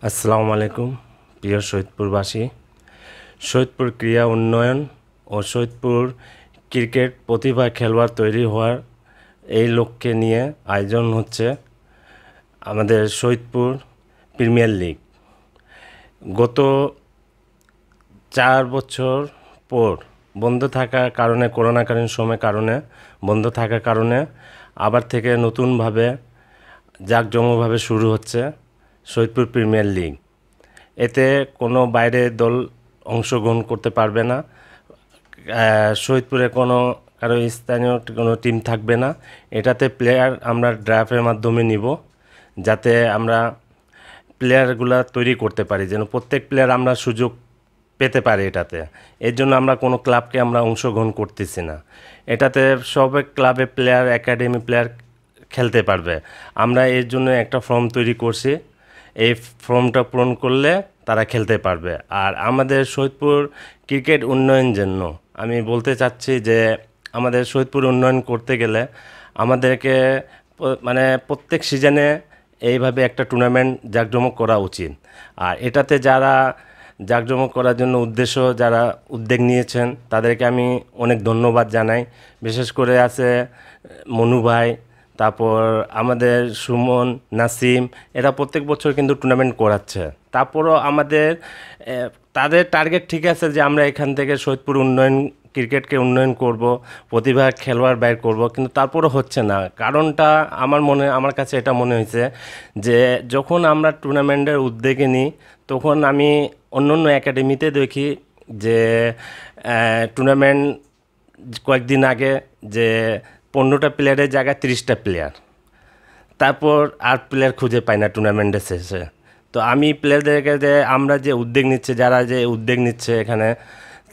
আসসালামু আলাইকুম প্রিয় সৈয়দপুরবাসী। সৈয়দপুর ক্রীড়া উন্নয়ন ও সৈয়দপুর ক্রিকেট প্রতিভা খেলোয়াড় তৈরি হওয়ার এই লক্ষ্যে নিয়ে আয়োজন হচ্ছে আমাদের সৈয়দপুর প্রিমিয়ার লিগ। গত 4 বছর পর বন্ধ থাকার কারণে, করোনাকালীন সময়ের কারণে বন্ধ থাকার কারণে আবার থেকে নতুনভাবে জাঁকজমকভাবে শুরু হচ্ছে সৈয়দপুর প্রিমিয়ার লিগ। এতে কোনো বাইরের দল অংশগ্রহণ করতে পারবে না। সৈয়দপুরে কোনো কারো স্থানীয় কোনো টিম থাকবে না। এটাতে প্লেয়ার আমরা ড্রাফটের মাধ্যমে নিব, যাতে আমরা প্লেয়ারগুলা তৈরি করতে পারি, যেন প্রত্যেক প্লেয়ার আমরা সুযোগ পেতে পারি এটাতে। এর জন্য আমরা কোনো ক্লাবকে আমরা অংশগ্রহণ করতেছি না। এটাতে সব ক্লাবে প্লেয়ার, একাডেমি প্লেয়ার খেলতে পারবে। আমরা এর জন্য একটা ফর্ম তৈরি করছি, এই ফর্মটা পূরণ করলে তারা খেলতে পারবে। আর আমাদের সৈয়দপুর ক্রিকেট উন্নয়ন জন্য আমি বলতে চাচ্ছি যে আমাদের সৈয়দপুর উন্নয়ন করতে গেলে আমাদেরকে মানে প্রত্যেক সিজনে এইভাবে একটা টুর্নামেন্ট জাঁকজমক করা উচিত। আর এটাতে যারা জাঁকজমক করার জন্য যারা উদ্যোগ নিয়েছেন তাদেরকে আমি অনেক ধন্যবাদ জানাই। বিশেষ করে আছে মনু ভাই, তারপর আমাদের সুমন, নাসিম, এরা প্রত্যেক বছর কিন্তু টুর্নামেন্ট করাচ্ছে। তারপরও আমাদের তাদের টার্গেট ঠিক আছে যে আমরা এখান থেকে সৈয়দপুর ক্রিকেটকে উন্নয়ন করব, প্রতিভা খেলোয়াড় বের করব, কিন্তু তারপরও হচ্ছে না। কারণটা আমার কাছে এটা মনে হয়েছে যে যখন আমরা টুর্নামেন্টের উদ্যোগে নিই তখন আমি অন্য অন্য একাডেমিতে দেখি যে টুর্নামেন্ট কয়েকদিন আগে যে 15টা প্লেয়ারের জায়গায় 30টা প্লেয়ার, তারপর আর প্লেয়ার খুঁজে পাই না টুর্নামেন্টের শেষে। তো আমি প্লেয়ারদেরকে যে আমরা যে উদ্যোগ নিচ্ছে, যারা যে উদ্যোগ নিচ্ছে এখানে,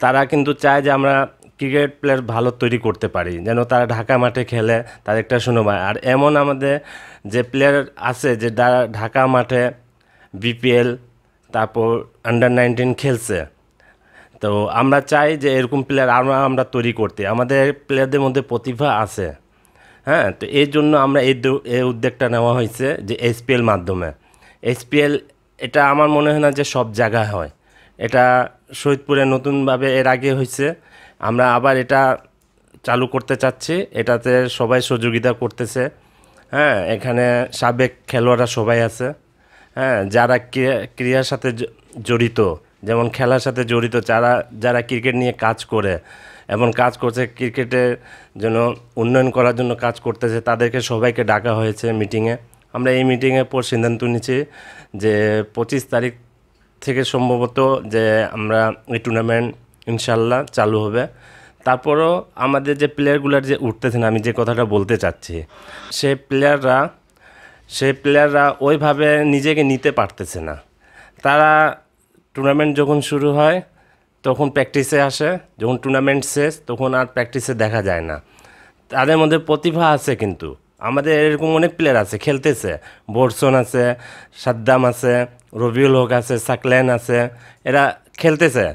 তারা কিন্তু চায় যে আমরা ক্রিকেট প্লেয়ার ভালো তৈরি করতে পারি, যেন তারা ঢাকা মাঠে খেলে, তার একটা শুনোবা। আর এমন আমাদের যে প্লেয়ার আছে যে ঢাকা মাঠে বিপিএল, তারপর আন্ডার 19 খেলছে। তো আমরা চাই যে এরকম প্লেয়ার আমরা তৈরি করতে। আমাদের প্লেয়ারদের মধ্যে প্রতিভা আছে, হ্যাঁ। তো এর জন্য আমরা এই উদ্যোগটা নেওয়া হয়েছে যে এসপিএল মাধ্যমে। এসপিএল এটা আমার মনে হয় না যে সব জায়গায় হয়। এটা সৈয়দপুরে নতুনভাবে এর আগে হয়েছে, আমরা আবার এটা চালু করতে চাচ্ছি। এটাতে সবাই সহযোগিতা করতেছে, হ্যাঁ। এখানে সাবেক খেলোয়াড়রা সবাই আছে, হ্যাঁ, যারা ক্রীড়ার সাথে জড়িত, যেমন খেলার সাথে জড়িত, যারা যারা ক্রিকেট নিয়ে কাজ করে এবং কাজ করছে, ক্রিকেটের জন্য উন্নয়ন করার জন্য কাজ করতেছে, তাদেরকে সবাইকে ডাকা হয়েছে মিটিংয়ে। আমরা এই মিটিংয়ের পর সিদ্ধান্ত নিচ্ছি যে 25 তারিখ থেকে সম্ভবত যে আমরা এই টুর্নামেন্ট ইনশাল্লাহ চালু হবে। তারপরও আমাদের যে প্লেয়ারগুলোর যে উঠতেছে না, আমি যে কথাটা বলতে চাচ্ছি, সেই প্লেয়াররা ওইভাবে নিজেকে নিতে পারতেছে না। তারা টুর্নামেন্ট যখন শুরু হয় তখন প্র্যাকটিসে আসে, যখন টুর্নামেন্ট শেষ তখন আর প্র্যাকটিসে দেখা যায় না। তাদের মধ্যে প্রতিভা আছে, কিন্তু আমাদের এরকম অনেক প্লেয়ার আছে খেলতেছে। বর্ষণ আছে, সাদ্দাম আছে, রবিউল হক আছে, সাকলেন আছে, এরা খেলতেছে,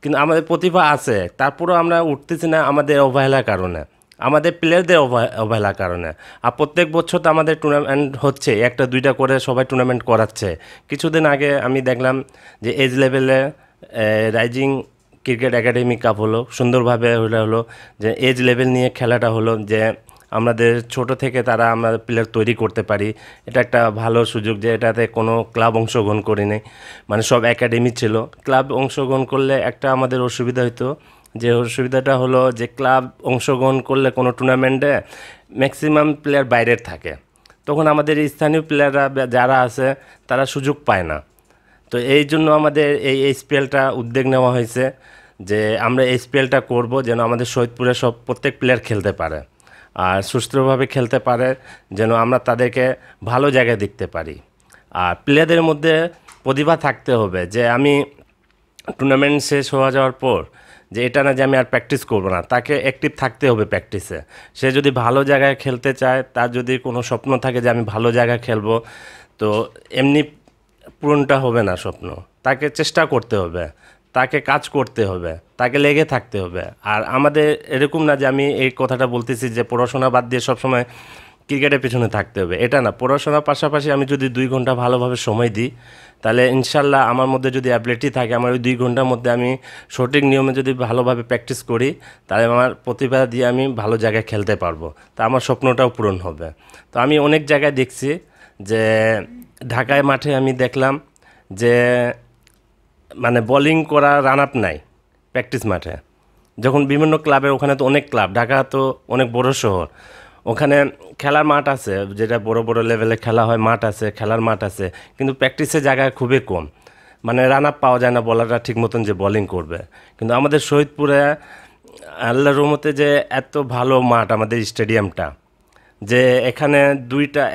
কিন্তু আমাদের প্রতিভা আছে। তারপরেও আমরা উঠতেছি না আমাদের অবহেলার কারণে, আমাদের প্লেয়ারদের অবহেলার কারণে। আর প্রত্যেক বছর তো আমাদের টুর্নামেন্ট হচ্ছে, একটা দুইটা করে সবাই টুর্নামেন্ট করাচ্ছে। কিছুদিন আগে আমি দেখলাম যে এজ লেভেলে রাইজিং ক্রিকেট একাডেমি কাপ হলো, সুন্দরভাবে হলো যে এজ লেভেল নিয়ে খেলাটা হলো, যে আমাদের ছোট থেকে তারা আমরা প্লেয়ার তৈরি করতে পারি। এটা একটা ভালো সুযোগ যে এটাতে কোনো ক্লাব অংশগ্রহণ করিনি, মানে সব একাডেমি ছিল। ক্লাব অংশগ্রহণ করলে একটা আমাদের অসুবিধা হতো, যে অসুবিধাটা হলো যে ক্লাব অংশগ্রহণ করলে কোনো টুর্নামেন্টে ম্যাক্সিমাম প্লেয়ার বাইরের থাকে, তখন আমাদের স্থানীয় প্লেয়াররা যারা আছে তারা সুযোগ পায় না। তো এই জন্য আমাদের এই এসপিএলটা উদ্যোগ নেওয়া হয়েছে যে আমরা এসপিএলটা করব, যেন আমাদের সৈয়দপুরে প্রত্যেক প্লেয়ার খেলতে পারে আর সুস্থভাবে খেলতে পারে, যেন আমরা তাদেরকে ভালো জায়গায় দেখতে পারি। আর প্লেয়ারদের মধ্যে প্রতিভা থাকতে হবে, যে আমি টুর্নামেন্ট শেষ হয়ে যাওয়ার পর যে এটা না যে আমি আর প্র্যাকটিস করব না, তাকে অ্যাক্টিভ থাকতে হবে প্র্যাকটিসে। সে যদি ভালো জায়গায় খেলতে চায়, তার যদি কোনো স্বপ্ন থাকে যে আমি ভালো জায়গায় খেলবো, তো এমনি পূরণটা হবে না স্বপ্ন। তাকে চেষ্টা করতে হবে, তাকে কাজ করতে হবে, তাকে লেগে থাকতে হবে। আর আমাদের এরকম না যে আমি এই কথাটা বলতেছি যে পড়াশোনা বাদ দিয়ে সবসময় ক্রিকেটের পেছনে থাকতে হবে এটা না, পড়াশোনার পাশাপাশি আমি যদি 2 ঘন্টা ভালোভাবে সময় দিই, তাহলে ইনশাল্লাহ আমার মধ্যে যদি অ্যাবিলিটি থাকে, আমার ওই 2 ঘন্টার মধ্যে আমি সঠিক নিয়মে যদি ভালোভাবে প্র্যাকটিস করি, তাহলে আমার প্রতিভা দিয়ে আমি ভালো জায়গায় খেলতে পারবো, তা আমার স্বপ্নটাও পূরণ হবে। তো আমি অনেক জায়গায় দেখছি যে ঢাকায় মাঠে আমি দেখলাম যে মানে বোলিং করা রান আপ নাই প্র্যাকটিস মাঠে। যখন বিভিন্ন ক্লাবে, ওখানে তো অনেক ক্লাব, ঢাকা তো অনেক বড় শহর, ওখানে খেলার মাঠ আছে, যেটা বড় বড় লেভেলে খেলা হয়, মাঠ আছে, খেলার মাঠ আছে, কিন্তু প্র্যাকটিসের জায়গায় খুবই কম, মানে রান আপ পাওয়া যায় না বলাররা ঠিক মতন যে বোলিং করবে। কিন্তু আমাদের শহীদপুরে আল্লাহর রহমতে যে এত ভালো মাঠ আমাদের স্টেডিয়ামটা, যে এখানে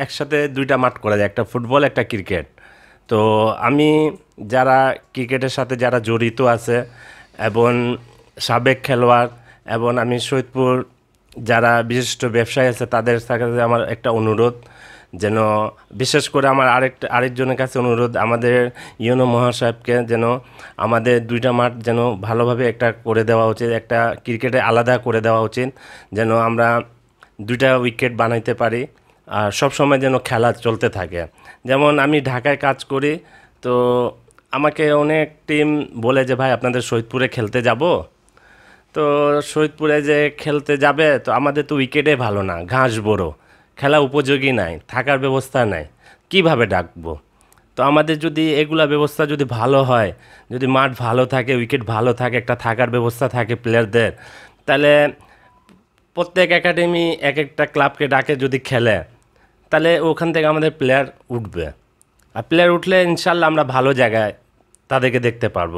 একসাথে দুইটা মাঠ করা যায়, একটা ফুটবল একটা ক্রিকেট। তো আমি যারা ক্রিকেটের সাথে যারা জড়িত আছে এবং সাবেক খেলোয়াড়, এবং আমি সৈয়দপুর যারা বিশিষ্ট ব্যবসায়ী আছে তাদের সাথে আমার একটা অনুরোধ, যেন বিশেষ করে আমার আরেকজনের কাছে অনুরোধ, আমাদের ইউনো মহাসাহেবকে যেন আমাদের 2টা মাঠ যেন ভালোভাবে একটা করে দেওয়া উচিত, একটা ক্রিকেটে আলাদা করে দেওয়া উচিত, যেন আমরা 2টা উইকেট বানাইতে পারি, আর সব সময় যেন খেলা চলতে থাকে। যেমন আমি ঢাকায় কাজ করি, তো আমাকে অনেক টিম বলে যে ভাই আপনাদের সৈয়দপুরে খেলতে যাব। তো সৈয়দপুরে যে খেলতে যাবে, তো আমাদের তো উইকেটে ভালো না, ঘাস বড়, খেলা উপযোগী নাই, থাকার ব্যবস্থা নাই, কিভাবে ডাকবো? তো আমাদের যদি এগুলা ব্যবস্থা যদি ভালো হয়, যদি মাঠ ভালো থাকে, উইকেট ভালো থাকে, একটা থাকার ব্যবস্থা থাকে প্লেয়ারদের, তাহলে প্রত্যেক একাডেমি এক একটা ক্লাবকে ডাকে যদি খেলে, তাহলে ওখান থেকে আমাদের প্লেয়ার উঠবে, আর প্লেয়ার উঠলে ইনশাল্লাহ আমরা ভালো জায়গায় তাদেরকে দেখতে পারবো।